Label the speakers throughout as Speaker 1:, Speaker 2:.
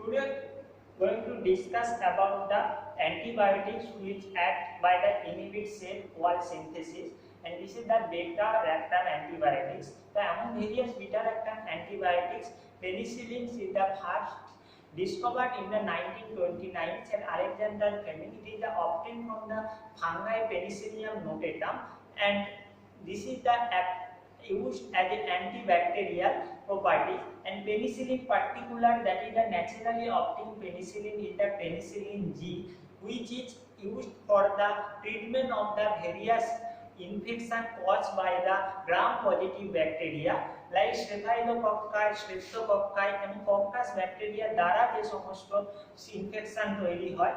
Speaker 1: Today going to discuss about the antibiotics which act by the inhibit cell wall synthesis, and this is the beta lactam antibiotics. The among various beta lactam antibiotics, penicillin is the first discovered in the 1929 and Alexander Fleming. It is obtained from the fungi Penicillium notatum, and this is the used as an antibacterial property. And penicillin particular, that is the naturally obtained penicillin, is the penicillin G, which is used for the treatment of the various infection caused by the gram-positive bacteria like Staphylococcus, Streptococcus এবং coccus bacteria দ্বারা যে সমস্ত infection তৈরি হয়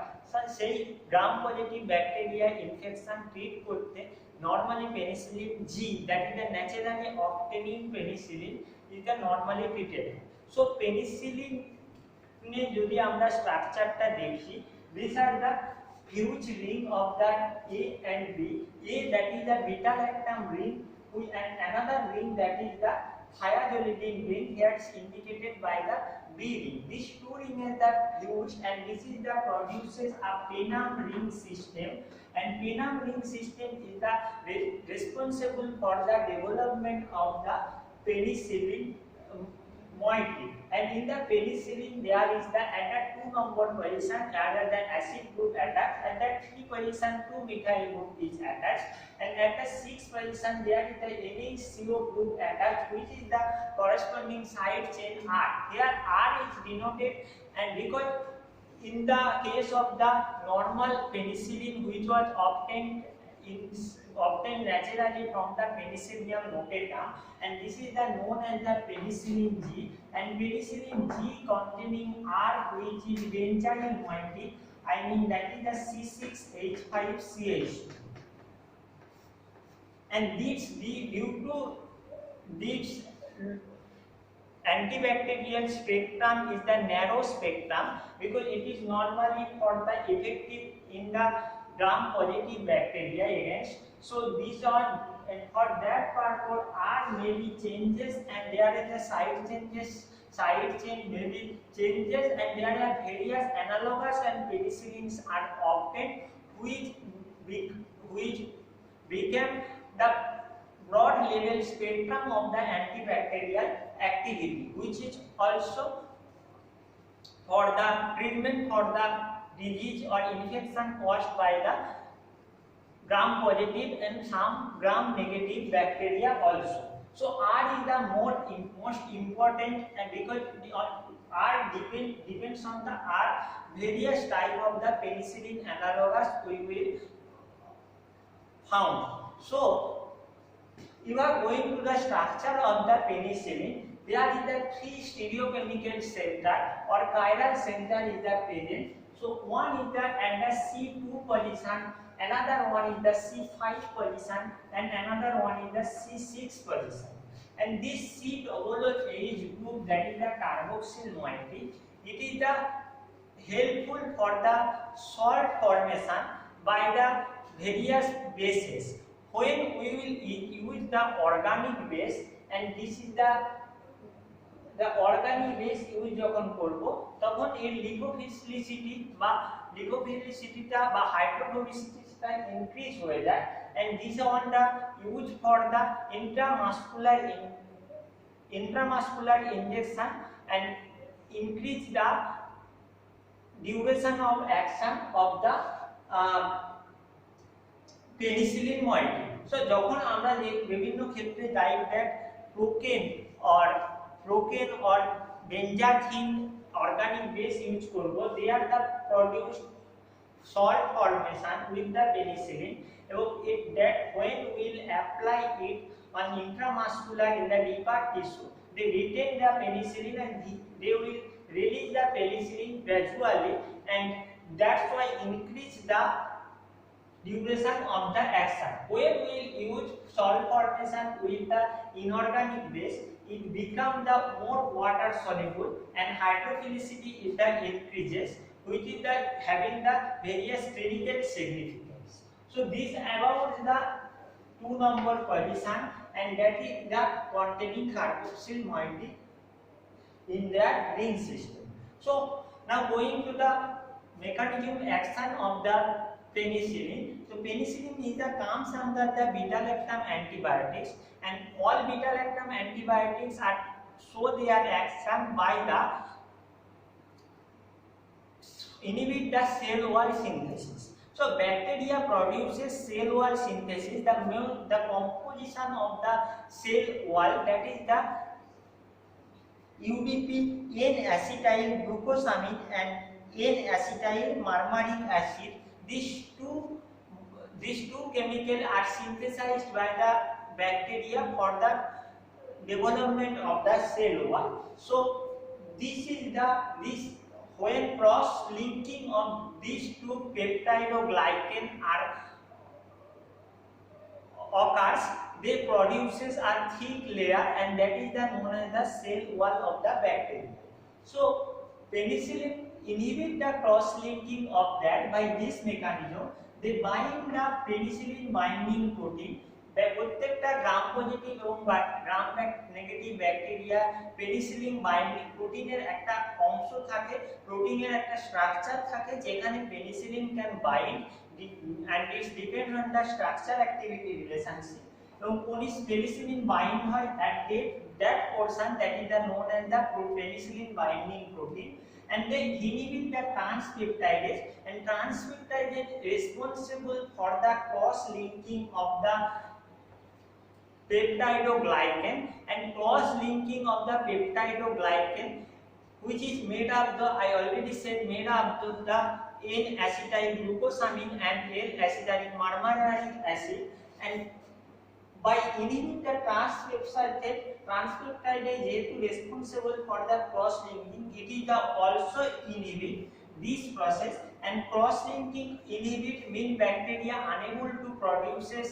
Speaker 1: সেই gram positive bacteria infection treat করতে normally penicillin G, that is the naturally obtaining penicillin, is the normally treated. So penicillin ne jodi amra structure ta dekhi, these are the huge ring of the A and B. A, that is the beta lactam ring, and another ring, that is the thiazolidine ring, here is indicated by the B ring. These two rings are the huge, and this is the produces a Pennam ring system, and Pennam ring system is the responsible for the development of the penicillin moiety. And in the penicillin there is the at a 2 number position rather than acid group attached, and that 3 position 2 methyl group is attached, and at the 6 position there is the NaCO group attached, which is the corresponding side chain R. Here R is denoted, and because in the case of the normal penicillin which was obtained naturally from the Penicillium notatum, and this is the known as the penicillin G, and penicillin G containing R, which is benzyl moiety, I mean that is the C6H5CH2, and this due to this antibacterial spectrum is the narrow spectrum, because it is normally for the effective in the gram-positive bacteria against. So these are, and for that purpose R may be changes, and there is the side chain may be changes, and there are various analogous and penicillins are obtained which became the broad level spectrum of the antibacterial activity, which is also for the treatment for the disease or infection caused by the gram positive and some gram negative bacteria also. So R is the most important, and because R depends on the R, various type of the penicillin analogous we will found. So you are going to the structure of the penicillin. There is the 3 stereochemical center or chiral center is the present. So one is the at the C2 position, another one is the C5 position, and another one is the C6 position. And this C-OH group, that is the carboxyl moiety, it is the helpful for the salt formation by the various bases. When we will use the organic base, and this is the organic base use যখন করব তখন এর লিপোফিলিসিটিটা বা হাইড্রোফোবিসিটিটা increase হয়ে যায়, and this one the use for the intramuscular injection and increase the duration of action of the penicillin moiety. So যখন আমরা বিভিন্ন ক্ষেত্রে direct procaine or benzathine organic base use করব, they are the produced salt formation with the penicillin, that when we will apply it on intramuscular in the deeper tissue, they retain the penicillin and they will release the penicillin gradually, and that's why increase the duration of the action. When we use salt formation with the inorganic base, it becomes the more water soluble, and hydrophilicity is the increases, which is the having the various clinical significance. So this about the 2 number position, and that is the containing carboxyl moiety in that ring system. So Now going to the mechanism action of the penicillin. So penicillin is the comes under the beta-lactam antibiotics, and all beta-lactam antibiotics are show their action by the inhibit the cell wall synthesis. So bacteria produces cell wall synthesis. The composition of the cell wall, that is the UDP, N-acetyl glucosamine and N-acetyl marmaric acid. These two chemicals are synthesized by the bacteria for the development of the cell wall. So when cross linking of these two peptidoglycan occurs, they produces a thick layer, and that is known as the cell wall of the bacteria. So penicillin inhibit the cross linking of that by this mechanism. They bind the penicillin binding protein. প্রত্যেকটা gram positive এবং gram negative bacteria penicillin binding প্রোটিনের একটা অংশ থাকে, প্রোটিনের একটা structure থাকে যেখানে penicillin can bind and it depends on the structure activity relationship. এবং পেনিসিলিন বাইন্ড হয় at that portion that is known as the penicillin binding protein, and they inhibit the transpeptidase, and transpeptidase responsible for the cross linking of the peptidoglycan, and cross linking of the peptidoglycan, which is made of the, I already said, made of the N-acetyl glucosamine and N-acetyl marmaric acid, and by inhibiting the transpeptidase is responsible for the cross linking. It is also inhibit this process, and cross linking inhibit mean bacteria unable to produces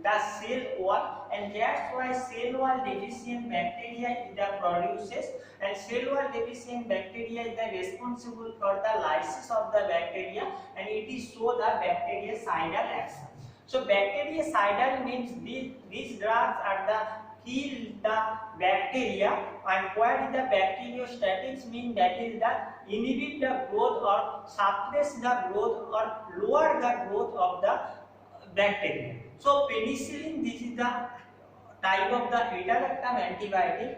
Speaker 1: the cell wall, and that's why cell wall deficient bacteria is the produces, and cell wall deficient bacteria is the responsible for the lysis of the bacteria, and it is so the bactericidal action. So bactericidal means these drugs are the kill the bacteria, and what is the bacteriostatics mean, that is the inhibit the growth or suppress the growth or lower the growth of the bacteria. So penicillin, this is the type of the beta-lactam antibiotic.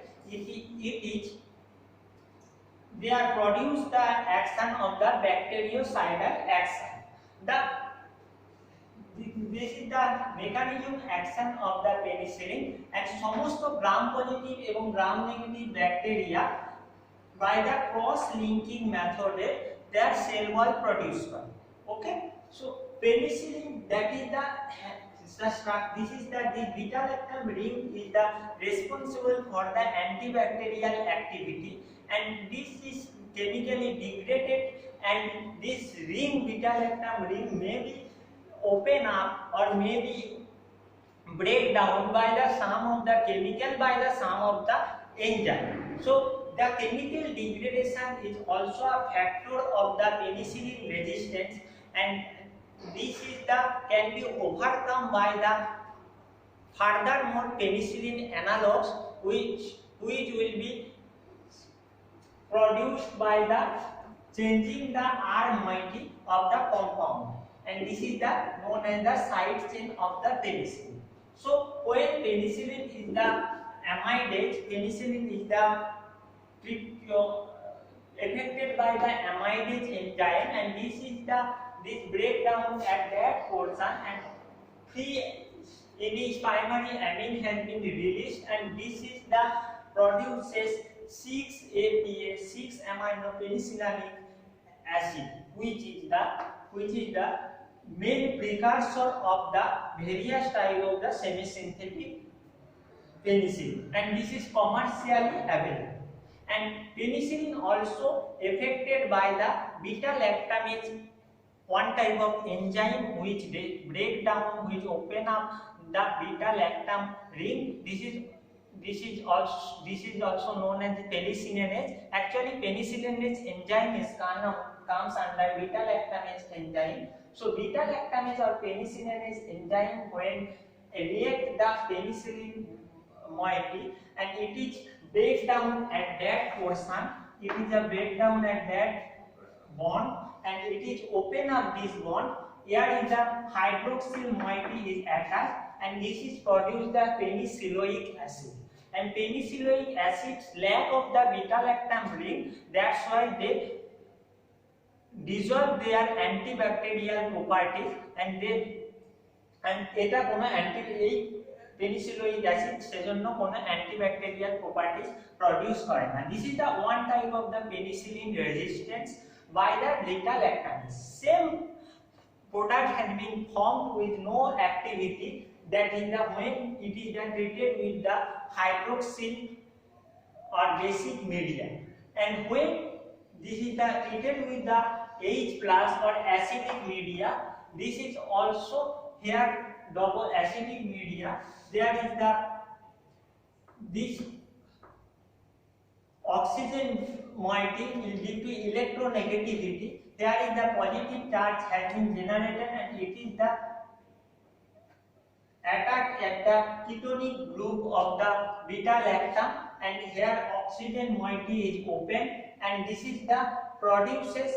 Speaker 1: They are produce the action of the bactericidal action. This is the mechanism action of the penicillin, and সমস্ত gram positive এবং gram negative bacteria by the cross linking method their cell wall produce করে. Okay, so penicillin, that is this beta-lactam ring is the responsible for the antibacterial activity, and this is chemically degraded, and this ring, beta-lactam ring, may be open up or may be break down by the sum of the chemical by the sum of the enzyme. So the chemical degradation is also a factor of the penicillin resistance, and this is can be overcome by the furthermore penicillin analogs which will be produced by the changing the R moiety of the compound, and this is known as the side chain of the penicillin. So when penicillin is the amidase, penicillin is the affected by the amidase enzyme, and this breakdown at that portion, and free in its primary amine has been released, and this is produces 6-APA, 6-aminopenicillinic acid, which is the main precursor of the various type of the semi-synthetic penicillin, and this is commercially available. And penicillin also affected by the beta-lactamase, one type of enzyme which break down, which open up the beta-lactam ring. This is also known as penicellinase. Actually, penicillinase enzyme comes under beta-lactamase enzyme. So beta-lactamase or penicillinase enzyme, when react the penicillin moiety, and it is break down at that portion, it is a breakdown at that bond and it is open up this bond. Here is the hydroxyl moiety is attached and this is produced the penicilloic acid. And penicilloic acid's lack of the beta lactam ring, that's why they dissolve their antibacterial properties and এটা কোনো এই penicilloic acid সেজন্য কোনো antibacterial properties produce করে না. This is the one type of the penicillin resistance by the beta lactamase. Same product has been formed with no activity, that is the when it is treated with the hydroxyl or basic media, and when this is treated with the H plus or acidic media, this is also here double acidic media. There is this oxygen moiety will due to electronegativity. There is the positive charge has been generated and it is the attack at the ketonic group of the beta lactam, and here oxygen moiety is open and this is the produces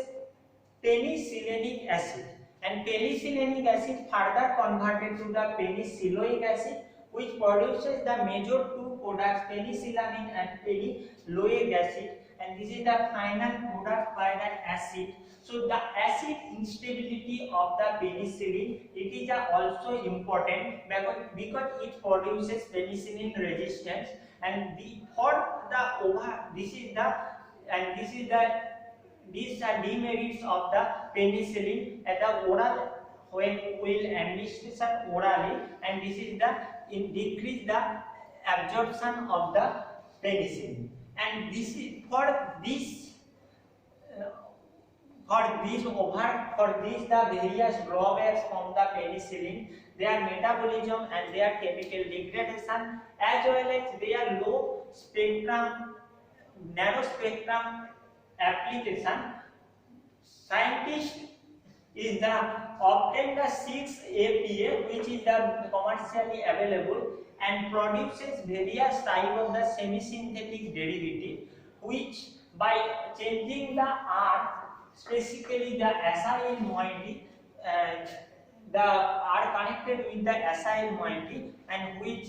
Speaker 1: penicillinic acid, and penicillinic acid further converted to the penicilloic acid, which produces the major two products penicillamine and penicilloic acid, and this is the final product by the acid. So the acid instability of the penicillin, it is also important because it produces penicillin resistance, and these are demerits of the penicillin at the oral when will administration orally, and this is the decrease the absorption of the penicillin, and this is for this the various drawbacks from the penicillin, their metabolism and their chemical degradation, as well as their low spectrum, narrow spectrum application. Scientists is the obtain the 6-APA, which is the commercially available, and produces various type of the semi-synthetic derivative, which by changing the R, specifically the acyl moiety, the are connected with the acyl moiety, and which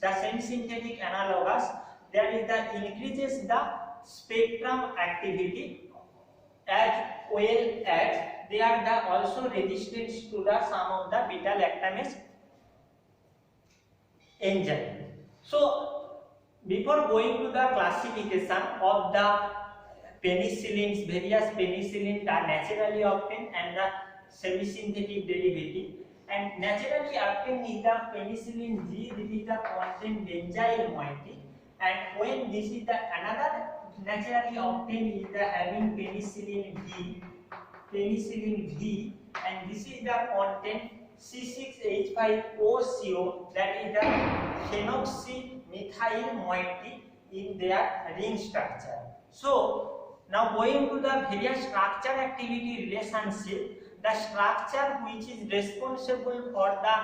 Speaker 1: the semi-synthetic analogous, there is the increases the spectrum activity, as well as they are the also resistant to the some of the beta lactamase enzyme. So before going to the classification of the penicillins, various penicillin are naturally obtained and the semi-synthetic derivative, and naturally obtained is the penicillin G, this is the contain benzyl moiety, and when this is the another naturally obtained is the having penicillin V, and this is the content C6H5OCO, that is the phenoxymethyl moiety in their ring structure. So now going to the various structure activity relationship, the structure which is responsible for the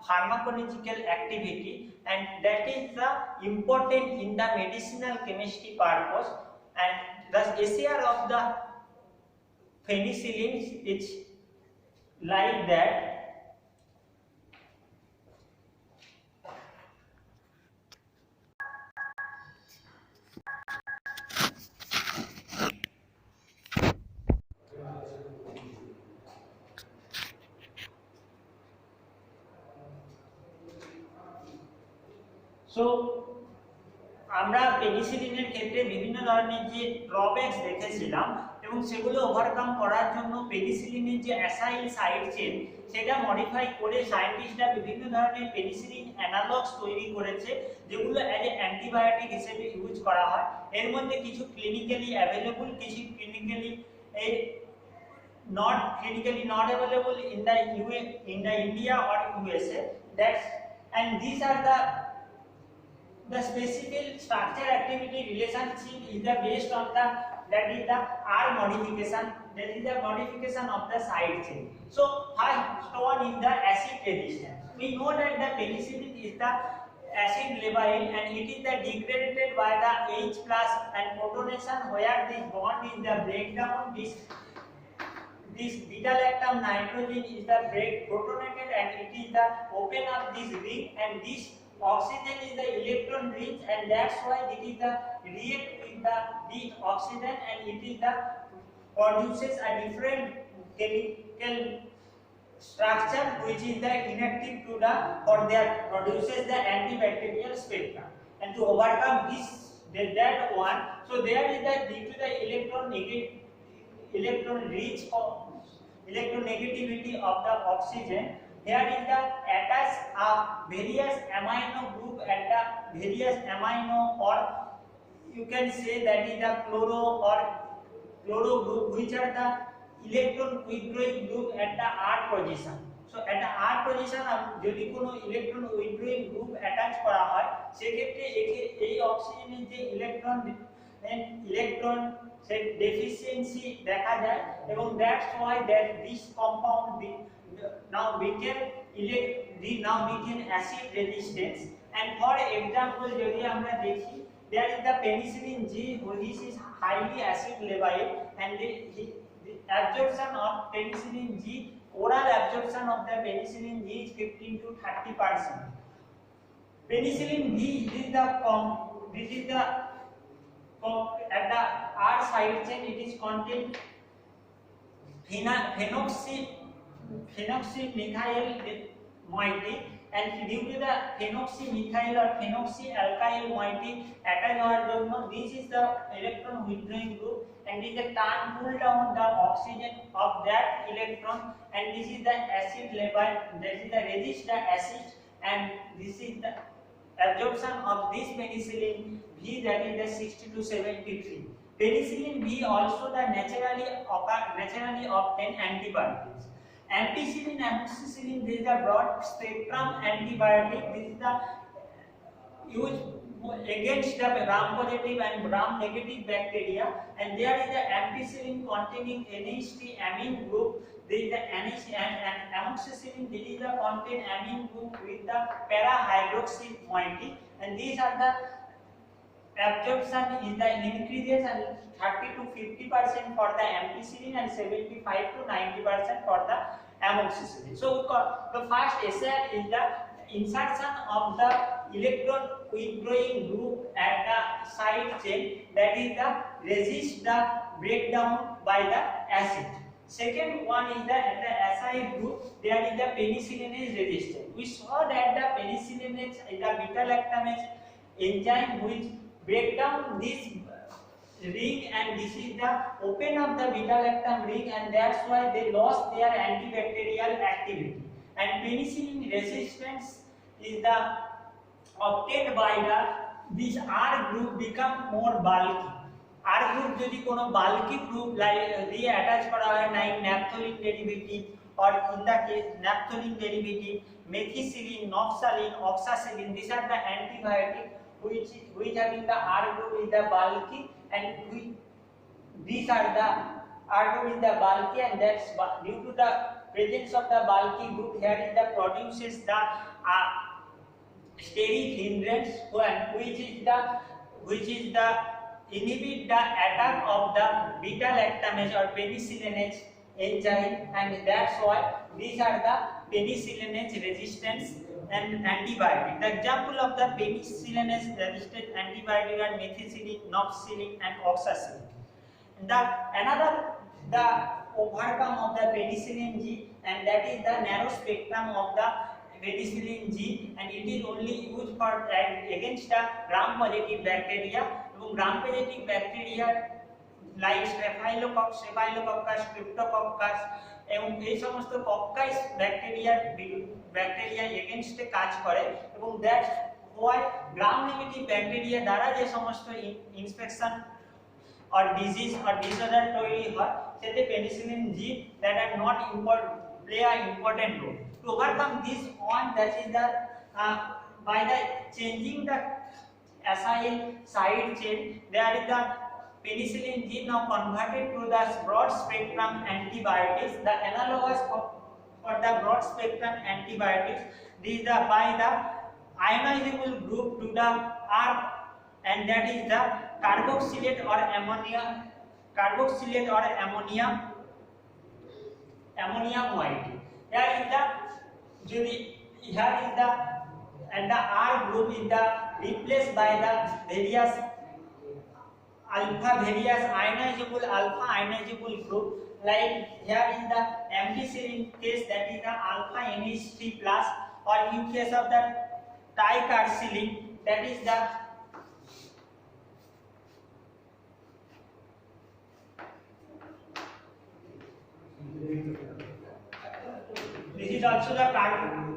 Speaker 1: pharmacological activity, and that is the important in the medicinal chemistry purpose, and the SAR of the penicillins is like that. So আমরা পেনিসিলিনের ক্ষেত্রে বিভিন্ন ধরনের যে drawbacks দেখেছিলাম এবং সেগুলো overcome করার জন্য পেনিসিলিনের যে অ্যাসাইল সাইড চেন সেটা মডিফাই করে সায়েন্টিস্টরা বিভিন্ন ধরনের পেনিসিলিন অ্যানালগস তৈরি করেছে, যেগুলো অ্যাজ এ অ্যান্টিবায়োটিক হিসেবে ইউজ করা হয়। এর মধ্যে কিছু ক্লিনিক্যালি অ্যাভেলেবল, কিছু clinically not available in the India or USA. And these are the specific structure activity relationship is based on that is the R modification, that is the modification of the side chain. So first one is the acid resistance. We know that the penicillin is the acid labile, and it is the degraded by the H plus and protonation, where this bond is the breakdown. This beta lactam nitrogen is the break protonated, and it is the open up this ring, and this oxygen is the electron rich, and that's why it is the react with this oxygen, and it is the produces a different chemical structure which is the inactive to the, or that produces the antibacterial spectrum. And to overcome this that one, so there is that due to the electron rich of electronegativity of the oxygen, here is the attach a various amino group at the various amino, or you can say that is the chloro group, which are the electron withdrawing group at the R position. So at the R position যদি কোনো electron withdrawing group attach করা হয়, সেক্ষেত্রে এই অক্সিজেনের যে electron সে deficiency দেখা যায়, এবং that's why that this compound now became acid resistance. And for example যদি আমরা দেখি, there is the penicillin G, which is highly acid labile, and the absorption of penicillin G, oral absorption of the penicillin G is 15 to 30%. Penicillin V is the at the R side chain, it is contain phenoxymethyl moiety, and due to the phenoxymethyl or phenoxyalkyl moiety attach হওয়ার জন্য, this is the electron withdrawing group, and this is the turn pull down the oxygen of that electron, and this is the acid labile, that is the resist the acid, and this is the absorption of this penicillin V, that is the 60 to 73. Penicillin V also the naturally obtain antibiotics. Ampicillin, amoxicillin, this is the broad spectrum antibiotic. This is the used against the gram positive and gram negative bacteria, and there is the ampicillin containing NH3 amine group. There is the NH and amoxicillin, this is the contain amine group with the para hydroxy moiety, and these are the absorption is the increases and 30 to 50% for the ampicillin and 75 to 90% for the amoxicillin. So the first essay is the insertion of the electron withdrawing group at the side chain, that is the resist the breakdown by the acid. Second one is the at the acid group, there is the penicillinase resistance. We saw that the penicillinase is the beta lactamase enzyme which break down this ring, and this is the open of the beta lactam ring, and that's why they lost their antibacterial activity. And penicillin resistance is the obtained by the this R group become more bulky. R group যদি কোনো bulky group দিয়ে attach করা হয়, like naphthalene derivative, or in the case naphthalene derivative, methicillin, noxalin, oxacillin, these are the antibiotic which having the R group is the bulky, and these are the R group is the bulky, and that's due to the presence of the bulky group, here is the produces the steric hindrance, which is the inhibit the attack of the beta lactamase or penicillinase enzyme, and that's why these are the penicillinase resistance and antibiotic. The example of the penicillinase resistant antibiotic are methicillin, noxacillin, and oxacillin. The overcome of the penicillin G, and that is the narrow spectrum of the penicillin G, and it is only used for against the gram positive bacteria. Gram positive bacteria like Staphylococcus, Streptococcus, এবং এই সমস্ত কক্কাইস bacteria এগেইনস্টে কাজ করে, এবং that's why gram negative bacteria দ্বারা যে সমস্ত infection or disease or disorder তৈরি হয়, সেতে penicillin G that are not play an important role. To overcome this one, that is the by the changing the acyl side chain, there is the penicillin G now converted to the broad spectrum antibiotics. The analogous for the broad spectrum antibiotics, this is the by the ionizable group to the R, and that is the carboxylate or ammonia, ammonium moiety. Here is the and the R group is the replaced by the various alpha ionizable group. Like here is the ampicillin case, that is the alpha NH3 plus, or in case of the ticarcillin, that is the this is also the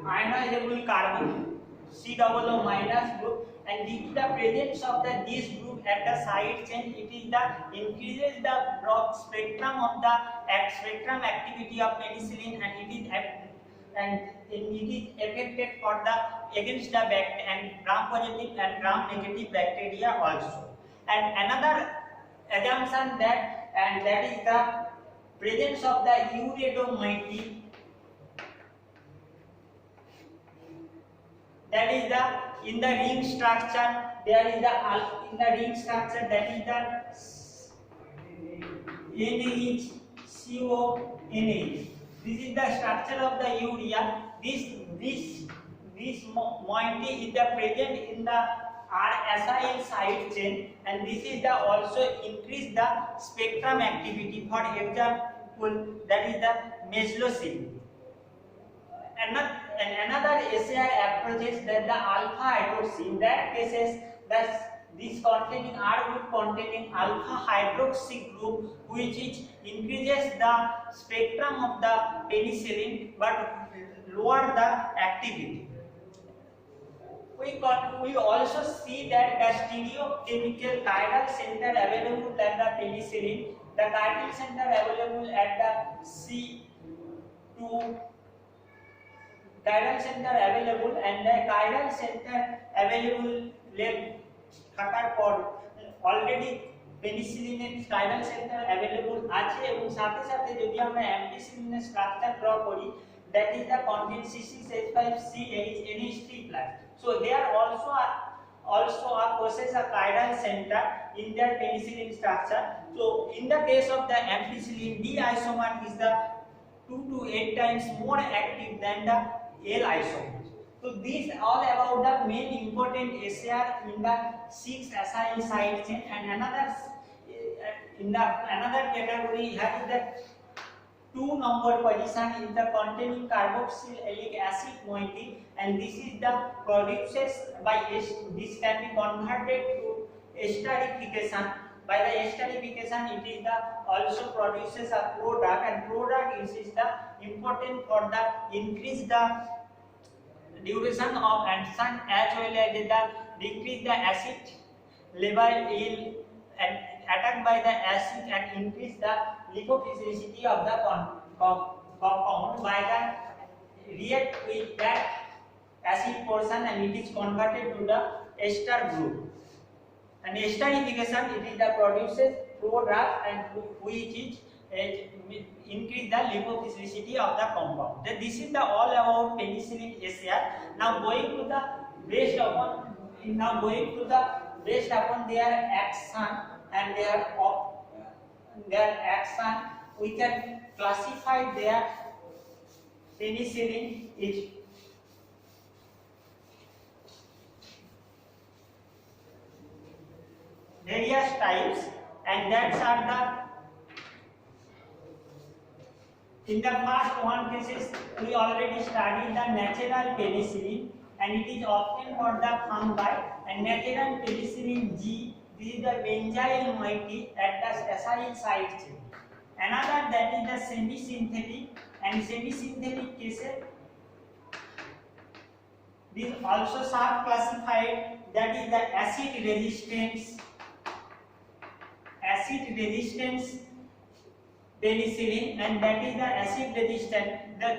Speaker 1: ionizable carbon COO minus group, and due to the presence of this group at the side chain, it is the increases the broad spectrum of the spectrum activity of penicillin, and it is effective for the against the and gram positive and gram negative bacteria also. And another assumption that is the presence of the uridomoiety, that is the in the ring structure, there is the in the ring structure, that is the NaCO-NH. This is the structure of the urea. This moiety is the present in the R-acyl side chain, and this is the also increase the spectrum activity. For example, that is the meslocin. Another SAR approaches that the alpha hydroxy, in that cases this containing R group containing alpha hydroxy group, which increases the spectrum of the penicillin but lower the activity. We also see that the stereochemical chiral center available at the penicillin, the chiral center available at the C2 chiral center available, and the chiral center available left already penicillin এর chiral center available আছে, এবং সাথে সাথে যদি আমরা ampicillin এর structure draw করি, that is the contain C6H5CH NH3+. So there also possess a chiral center in their penicillin structure. So in the case of the ampicillin, D isomer is the 2 to 8 times more active than the L isomer. So these all about the main important SAR in the 6-acyl side chain. And another category has the 2 number position in the containing carboxylic acid moiety, and this is the produces by this can be converted to esterification. By the esterification, it is the also produces a product, and product is the important for the increase the duration of action as well as the decrease the acid level and attack by the acid and increase the lipophilicity of the compound by the react with that acid portion, and it is converted to the ester group. And esterification, it is the produces product and which is increase the lipophilicity of the compound. Then this is the all about penicillin SAR. Now going to the based upon their action and their action, we can classify their penicillin is various types, and that's are the in the first one cases we already studied the natural penicillin, and it is often for the fungi, and natural penicillin G, this is the benzyl moiety at the acyl side chain. Another that is the semi-synthetic, and semi-synthetic cases this also sub-classified, that is the acid resistance penicillin, and that is the acid resistant, the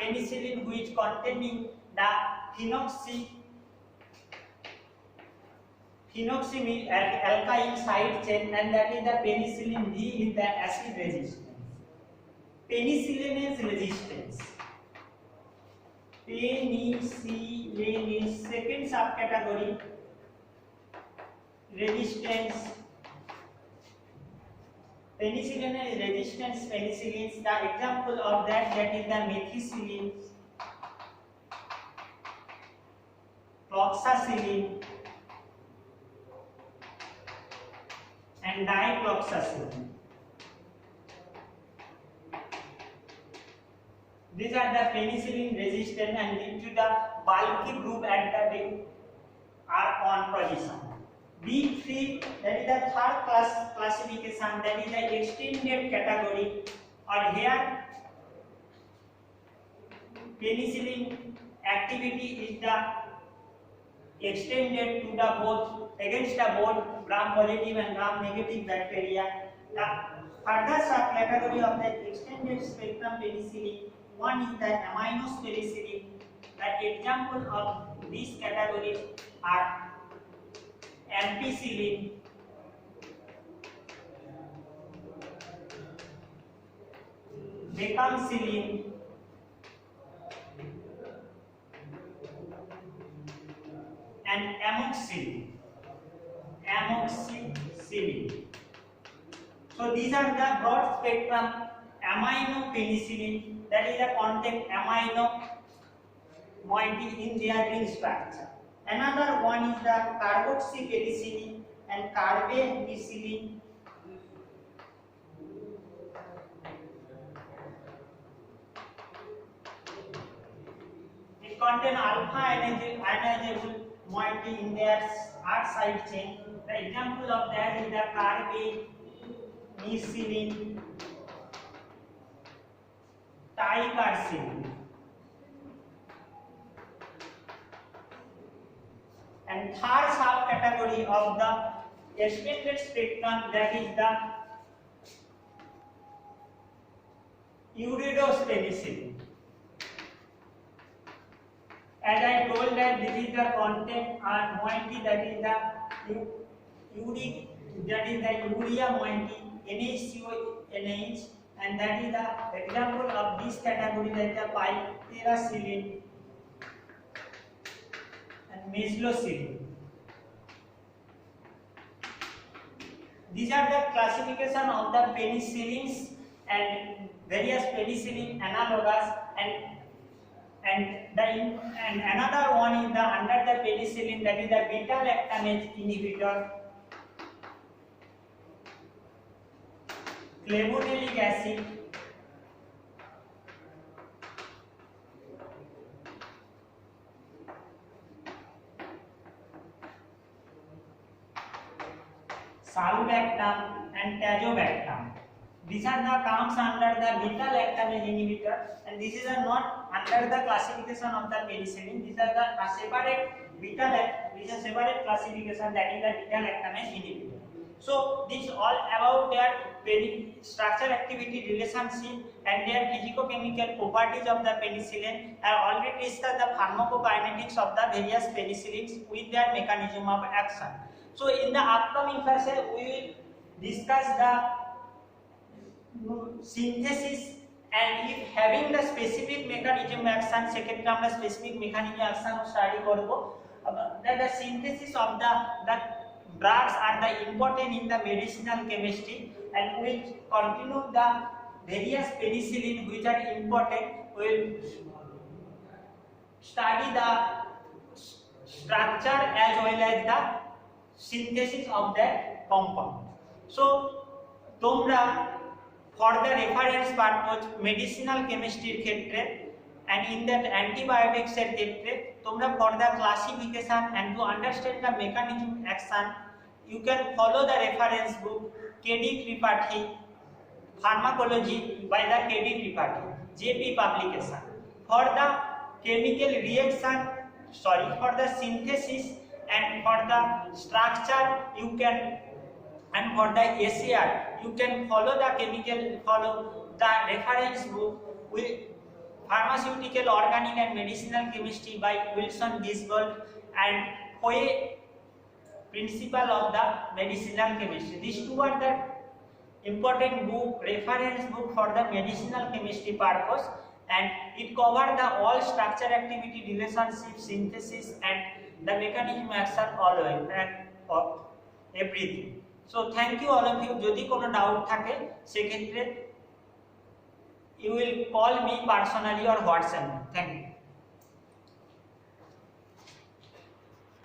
Speaker 1: penicillin which containing the phenoxyl alkyl side chain, and that is the penicillin D is the acid resistance. Penicillinase resistance. Penicillin is second subcategory. Resistance. Penicillin is resistance penicillins. The example of that is the methicillin, cloxacillin, and dicloxacillin. These are the penicillin resistant and due to the bulky group at the base are on position. B3, that is the third classification, that is the extended category, or here penicillin activity is the extended to the both against the both gram positive and gram negative bacteria. The further subcategory of the extended spectrum penicillin, one is the aminos penicillin. The example of these categories are ampicillin, vancomycin, and amoxicillin. So these are the broad spectrum amino penicillin, that is the content amino moiety in their ring structure. Another one is the carboxypenicillin and carbapenicillin. It contain alpha ionizable moiety in their R side chain. The example of that is the carbapenicillin, ticarcillin. And third subcategory of the extended spectrum, that is the uridos penicillin. As I told that this is the content moiety, that is the uric, that is the urea moiety, NaCONH, and that is the example of this category, that is the piperacillin and meslocillin. These are the classification of the penicillins and various penicillin analogs, and another one is the under the penicillin, that is the beta lactamase inhibitor, clavulanic acid, sulbactam, and tazobactam. These are the comes under the beta lactamase inhibitor, and this is not under the classification of the penicillin. These are the separate separate classification, that is the beta lactamase inhibitor. So this all about their structure activity relationship and their physicochemical properties of the penicillin. I already discussed the pharmacokinetics of the various penicillins with their mechanism of action. So in the upcoming class we will discuss the synthesis, and if having the specific mechanism action, সেক্ষেত্রে আমরা specific mechanism action study করব. That the synthesis of the drugs are the important in the medicinal chemistry, and we will continue the various penicillin which are important. We will study the structure as well as the synthesis of that compound. So তোমরা for the reference purpose medicinal chemistry ক্ষেত্রে and in that antibiotics এর ক্ষেত্রে তোমরা for the classification and to understand the mechanism action you can follow the reference book KD Tripathi Pharmacology by the KD Tripathi JP publication. For the chemical reaction, for the synthesis and for the structure you can, and for the SAR you can follow the reference book with Pharmaceutical, Organic and Medicinal Chemistry by Wilson Gisgold and Hoey Principle of the Medicinal Chemistry. These two are the important book, reference book for the medicinal chemistry purpose. and it covered the all structure, activity, relationship, synthesis and the mechanism action always and everything. So thank you all of you. যদি কোনো doubt থাকে সেক্ষেত্রে you will call me personally or WhatsApp me. Thank you.